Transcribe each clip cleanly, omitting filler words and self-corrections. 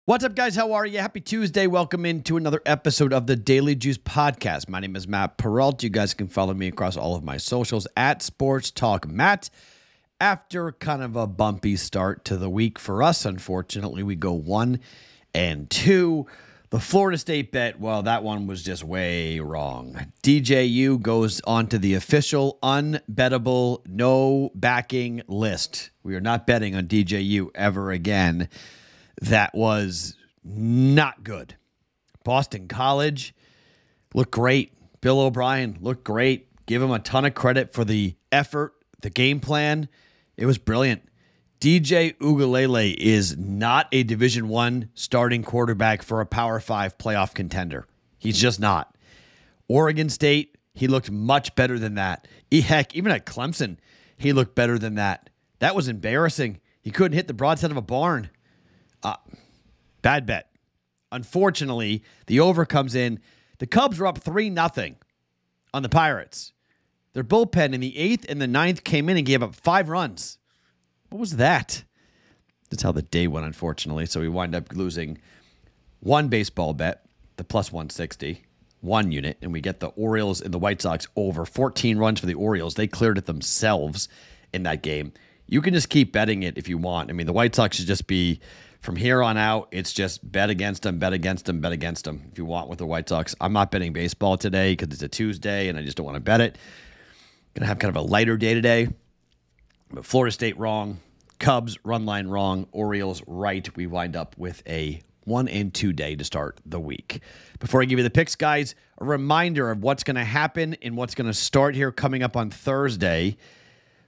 What's up, guys? How are you? Happy Tuesday. Welcome into another episode of the Daily Juice Podcast. My name is Matt Perrault. You guys can follow me across all of my socials at Sports Talk Matt. After kind of a bumpy start to the week for us, unfortunately, we go 1-2. The Florida State bet, well, that one was just way wrong. DJU goes onto the official unbettable no backing list. We are not betting on DJU ever again. That was not good. Boston College looked great. Bill O'Brien looked great. Give him a ton of credit for the effort, the game plan. It was brilliant. DJ Uiagalelei is not a Division I starting quarterback for a Power 5 playoff contender. He's just not. Oregon State, he looked much better than that. Heck, even at Clemson, he looked better than that. That was embarrassing. He couldn't hit the broadside of a barn. Bad bet. Unfortunately, the over comes in. The Cubs were up 3-0 on the Pirates. Their bullpen in the 8th and the 9th came in and gave up 5 runs. What was that? That's how the day went, unfortunately. So we wind up losing one baseball bet, the plus 160, one unit, and we get the Orioles and the White Sox over 14 runs for the Orioles. They cleared it themselves in that game. You can just keep betting it if you want. I mean, the White Sox should just be, from here on out, it's just bet against them, bet against them, bet against them if you want with the White Sox. I'm not betting baseball today because it's a Tuesday and I just don't want to bet it. Going to have kind of a lighter day today. But Florida State wrong. Cubs run line wrong. Orioles right. We wind up with a 1-2 day to start the week. Before I give you the picks, guys, a reminder of what's going to happen and what's going to start here coming up on Thursday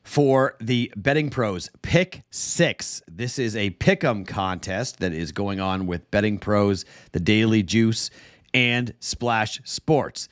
for the BettingPros Pick 6. This is a pick'em contest that is going on with BettingPros, the Daily Juice, and Splash Sports.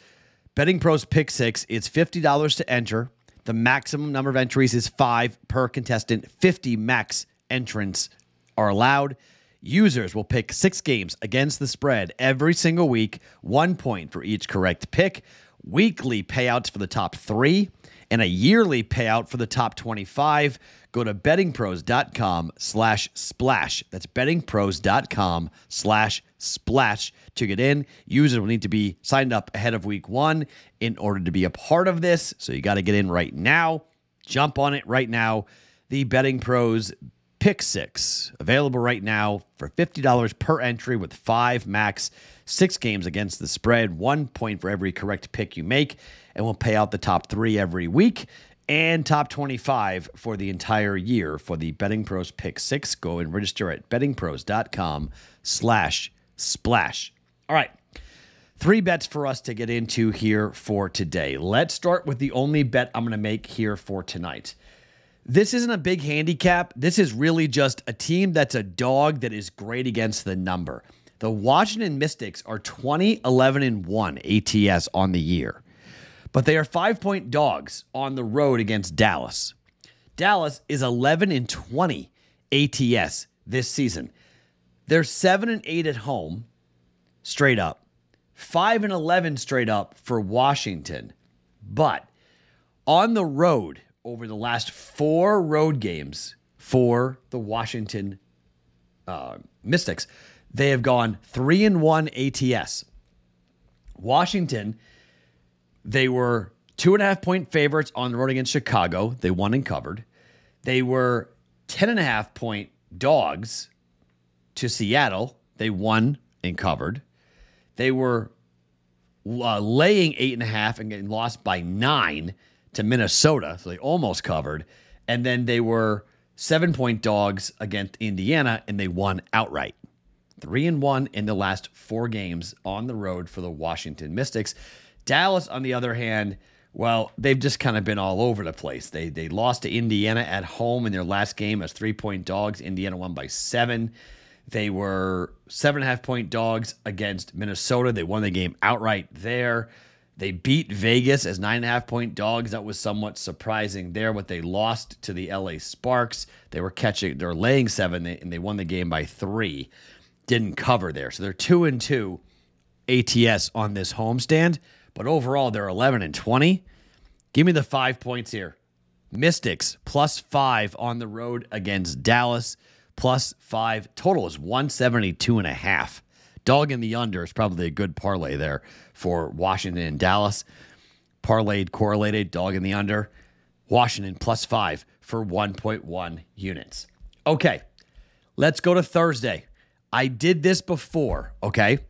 BettingPros Pick 6, it's $50 to enter. The maximum number of entries is 5 per contestant. 50 max entrants are allowed. Users will pick 6 games against the spread every single week, 1 point for each correct pick. Weekly payouts for the top 3 and a yearly payout for the top 25. Go to bettingpros.com/splash. That's bettingpros.com/splash to get in. Users will need to be signed up ahead of week 1 in order to be a part of this. So you got to get in right now. Jump on it right now. The Betting Pros Pick 6, available right now for $50 per entry with 5 max, 6 games against the spread, 1 point for every correct pick you make, and we'll pay out the top 3 every week and top 25 for the entire year for the Betting Pros Pick 6. Go and register at bettingpros.com/splash. All right, 3 bets for us to get into here for today. Let's start with the only bet I'm going to make here for tonight. This isn't a big handicap. This is really just a team that's a dog that is great against the number. The Washington Mystics are 20-11-1 ATS on the year, but they are 5-point dogs on the road against Dallas. Dallas is 11-20 ATS this season. They're 7-8 at home, straight up. 5-11 straight up for Washington. But on the road, over the last 4 road games for the Washington Mystics, they have gone 3-1 ATS. Washington, they were 2.5-point favorites on the road against Chicago. They won and covered. They were 10.5-point dogs to Seattle. They won and covered. They were laying 8.5 and getting lost by 9 to Minnesota, so they almost covered. And then they were 7-point dogs against Indiana, and they won outright. 3-1 in the last 4 games on the road for the Washington Mystics. Dallas, on the other hand, well, they've just kind of been all over the place. They lost to Indiana at home in their last game as 3-point dogs. Indiana won by 7. They were 7.5-point dogs against Minnesota. They won the game outright there. They beat Vegas as 9.5-point dogs. That was somewhat surprising there. What they lost to the LA Sparks, they were laying 7, and they won the game by 3. Didn't cover there. So they're 2-2 ATS on this homestand. But overall, they're 11-20. Give me the 5 points here. Mystics +5 on the road against Dallas, +5. Total is 172.5. Dog in the under is probably a good parlay there for Washington and Dallas. Parlayed, correlated, dog in the under. Washington +5 for 1.1 units. Okay, let's go to Thursday. I did this before, okay?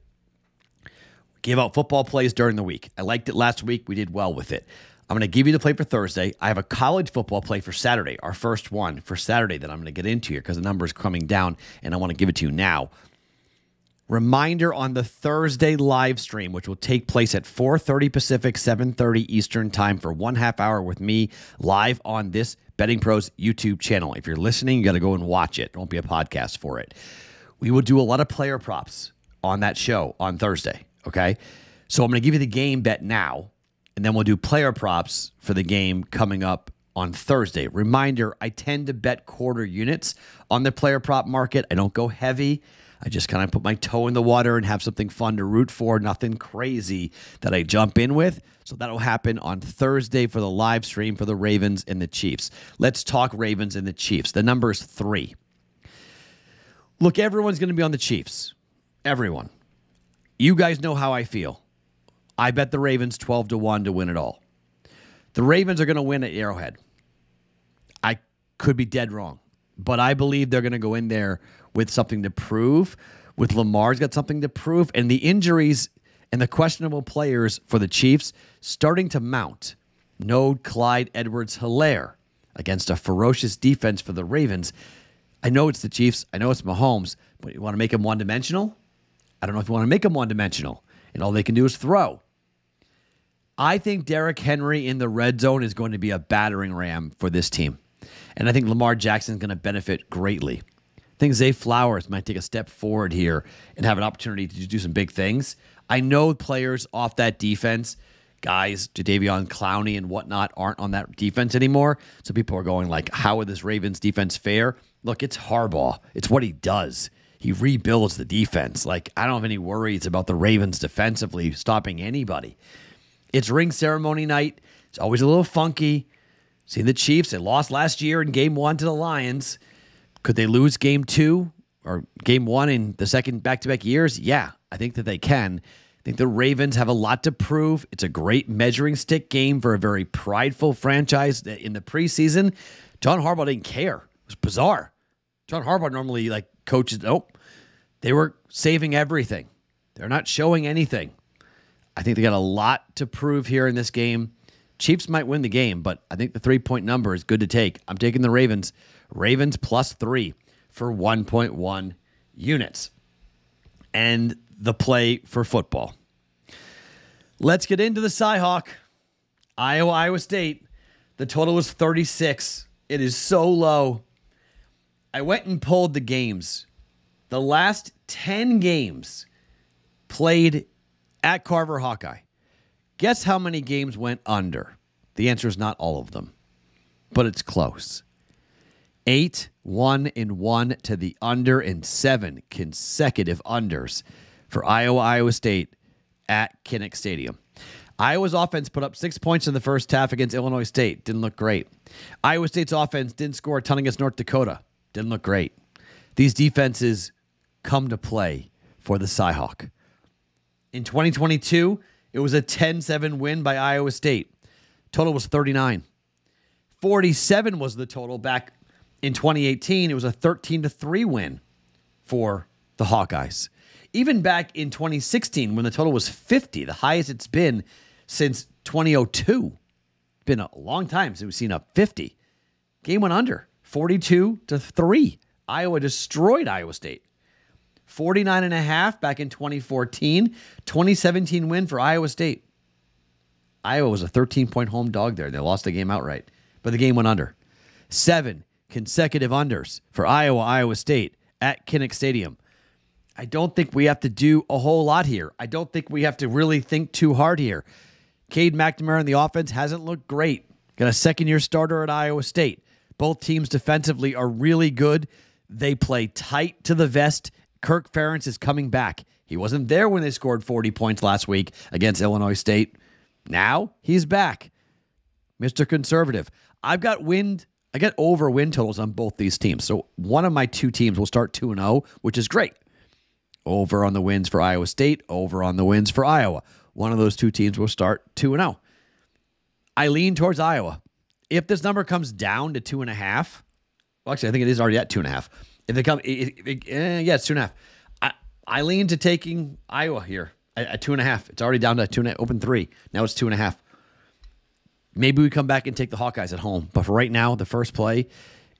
Gave out football plays during the week. I liked it last week. We did well with it. I'm going to give you the play for Thursday. I have a college football play for Saturday, our first one for Saturday that I'm going to get into here because the number is coming down, and I want to give it to you now. Reminder on the Thursday live stream, which will take place at 4:30 Pacific, 7:30 Eastern time for 1/2 hour with me live on this BettingPros YouTube channel. If you're listening, you got to go and watch it. There won't be a podcast for it. We will do a lot of player props on that show on Thursday, okay? So I'm going to give you the game bet now, and then we'll do player props for the game coming up on Thursday. Reminder, I tend to bet quarter units on the player prop market. I don't go heavy. I just kind of put my toe in the water and have something fun to root for, nothing crazy that I jump in with. So that'll happen on Thursday for the live stream for the Ravens and the Chiefs. Let's talk Ravens and the Chiefs. The number is 3. Look, everyone's going to be on the Chiefs. Everyone. You guys know how I feel. I bet the Ravens 12-1 to win it all. The Ravens are going to win at Arrowhead. I could be dead wrong, but I believe they're going to go in there with something to prove. With Lamar's got something to prove, and the injuries and the questionable players for the Chiefs starting to mount. No Clyde Edwards-Helaire against a ferocious defense for the Ravens. I know it's the Chiefs. I know it's Mahomes, but you want to make them one-dimensional? I don't know if you want to make them one-dimensional, and all they can do is throw. I think Derrick Henry in the red zone is going to be a battering ram for this team, and I think Lamar Jackson is going to benefit greatly. I think Zay Flowers might take a step forward here and have an opportunity to do some big things. I know players off that defense, guys, Jadeveon Clowney and whatnot, aren't on that defense anymore. So people are going like, how would this Ravens defense fare? Look, it's Harbaugh. It's what he does. He rebuilds the defense. Like, I don't have any worries about the Ravens defensively stopping anybody. It's ring ceremony night. It's always a little funky. See the Chiefs, they lost last year in game 1 to the Lions. Could they lose game 2 or game 1 in the second back-to-back years? Yeah, I think that they can. I think the Ravens have a lot to prove. It's a great measuring stick game for a very prideful franchise in the preseason. John Harbaugh didn't care. It was bizarre. John Harbaugh normally coaches. Nope. They were saving everything. They're not showing anything. I think they got a lot to prove here in this game. Chiefs might win the game, but I think the 3-point number is good to take. I'm taking the Ravens. Ravens +3 for 1.1 units. And the play for football. Let's get into the Cyhawk. Iowa State. The total was 36. It is so low. I went and pulled the games. The last 10 games played at Carver Hawkeye. Guess how many games went under? The answer is not all of them, but it's close. 8, 1, and 1 to the under, and 7 consecutive unders for Iowa State at Kinnick Stadium. Iowa's offense put up 6 points in the first half against Illinois State. Didn't look great. Iowa State's offense didn't score a ton against North Dakota. Didn't look great. These defenses come to play for the Cyhawk. In 2022, it was a 10-7 win by Iowa State. Total was 39. 47 was the total back in 2018. It was a 13-3 win for the Hawkeyes. Even back in 2016, when the total was 50, the highest it's been since 2002. It's been a long time since we've seen a 50. Game went under, 42-3. Iowa destroyed Iowa State. 49.5 back in 2014. 2017 win for Iowa State. Iowa was a 13-point home dog there. They lost the game outright, but the game went under. 7 consecutive unders for Iowa State at Kinnick Stadium. I don't think we have to do a whole lot here. I don't think we have to really think too hard here. Cade McNamara in the offense hasn't looked great. Got a second-year starter at Iowa State. Both teams defensively are really good. They play tight to the vest. Kirk Ferentz is coming back. He wasn't there when they scored 40 points last week against Illinois State. Now he's back. Mr. Conservative. I've got wind I get over win totals on both these teams. So one of my two teams will start 2-0, which is great. Over on the wins for Iowa State, over on the wins for Iowa. One of those two teams will start 2-0. I lean towards Iowa. If this number comes down to 2.5, well, actually, I think it is already at 2.5. If they come, it's 2.5. I lean to taking Iowa here at 2.5. It's already down to 2.5, open 3. Now it's 2.5. Maybe we come back and take the Hawkeyes at home. But for right now, the first play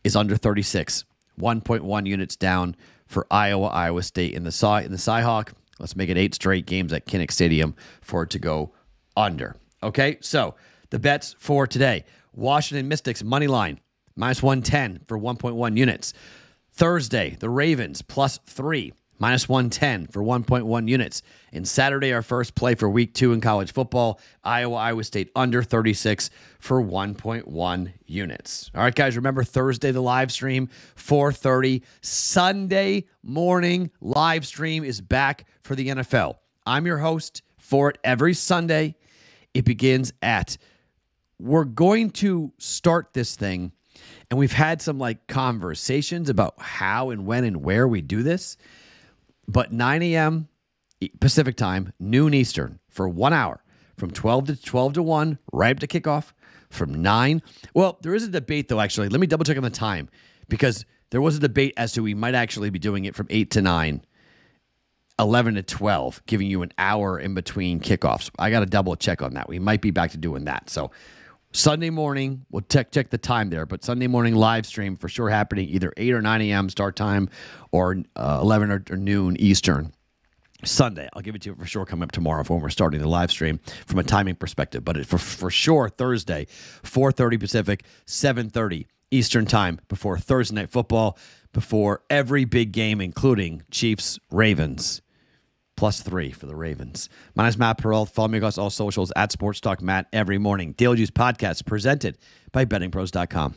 is under 36. 1.1 units down for Iowa State in the Cyhawk. Let's make it 8 straight games at Kinnick Stadium for it to go under. Okay, so the bets for today. Washington Mystics money line, -110 for 1.1 units. Thursday, the Ravens +3, -110 for 1.1 units. And Saturday, our first play for week 2 in college football, Iowa State under 36 for 1.1 units. All right, guys, remember Thursday, the live stream, 4:30. Sunday morning live stream is back for the NFL. I'm your host for it every Sunday. It begins we're going to start this thing, and we've had some conversations about how and when and where we do this. But 9 a.m. Pacific time, noon Eastern, for 1 hour, from 12 to 1, right up to kickoff, from 9. Well, there is a debate, though, actually. Let me double-check on the time, because there was a debate as to we might actually be doing it from 8 to 9, 11 to 12, giving you an hour in between kickoffs. I got to double-check on that. We might be back to doing that. So Sunday morning, we'll check the time there, but Sunday morning live stream for sure happening either 8 or 9 a.m. start time or 11 or noon Eastern. Sunday, I'll give it to you for sure coming up tomorrow for when we're starting the live stream from a timing perspective, but for sure Thursday, 4:30 Pacific, 7:30 Eastern time before Thursday Night Football, before every big game, including Chiefs-Ravens. +3 for the Ravens. My name is Matt Perrault. Follow me across all socials at Sports Talk Matt every morning. Daily Juice Podcast presented by BettingPros.com.